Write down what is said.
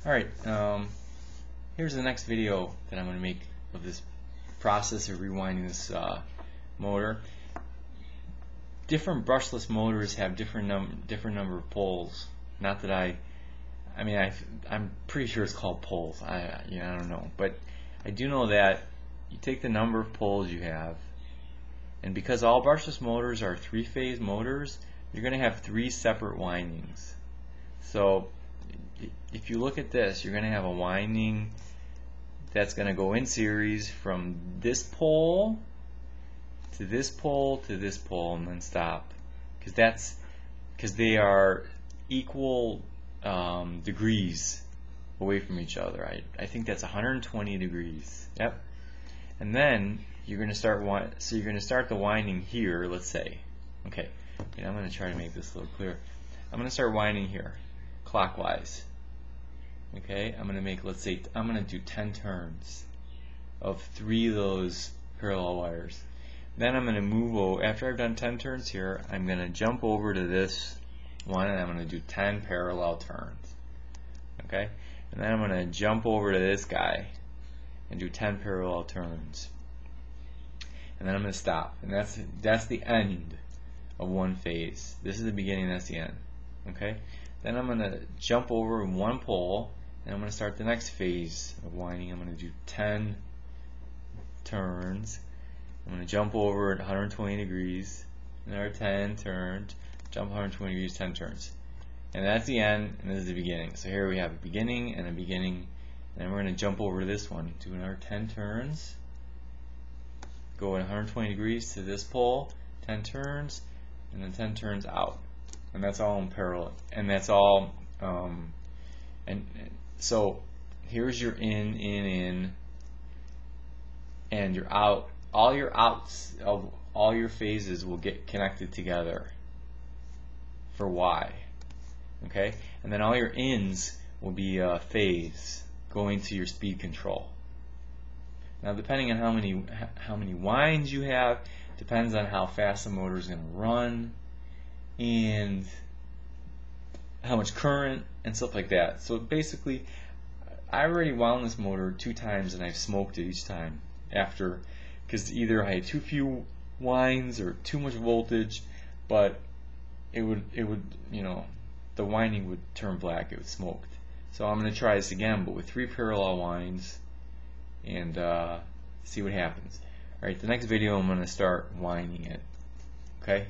Alright, here's the next video that I'm going to make of this process of rewinding this motor. Different brushless motors have different number of poles. Not that I'm pretty sure it's called poles. I don't know, but I do know that you take the number of poles you have, and because all brushless motors are three-phase motors, you're going to have three separate windings. So if you look at this, you're going to have a winding that's going to go in series from this pole to this pole to this pole and then stop, because they are equal degrees away from each other. I think that's 120 degrees. Yep. And then you're going to start the winding here. Let's say, okay, I'm going to try to make this a little clearer. I'm going to start winding here clockwise. Okay, I'm going to do 10 turns of 3 of those parallel wires. Then I'm going to move over. After I've done 10 turns here, I'm going to jump over to this one and I'm going to do 10 parallel turns. Okay, and then I'm going to jump over to this guy and do 10 parallel turns. And then I'm going to stop. And that's the end of one phase. This is the beginning, that's the end. Okay? Then I'm going to jump over one pole and I'm going to start the next phase of winding. I'm going to do 10 turns. I'm going to jump over at 120 degrees, another 10 turns, jump 120 degrees, 10 turns. And that's the end, and this is the beginning. So here we have a beginning and a beginning, and then we're going to jump over to this one, do another 10 turns, go at 120 degrees to this pole, 10 turns, and then 10 turns out. And that's all in parallel. And that's all, and so here's your in, and your out. All your outs of all your phases will get connected together for Y. Okay? And then all your ins will be a phase going to your speed control. Now, depending on how many winds you have, depends on how fast the motor is going to run and how much current and stuff like that. So basically, I already wound this motor 2 times and I've smoked it each time after, because either I had too few winds or too much voltage, but it would the winding would turn black, it would smoke. So I'm going to try this again, but with 3 parallel winds, and see what happens. Alright, the next video I'm going to start winding it. Okay?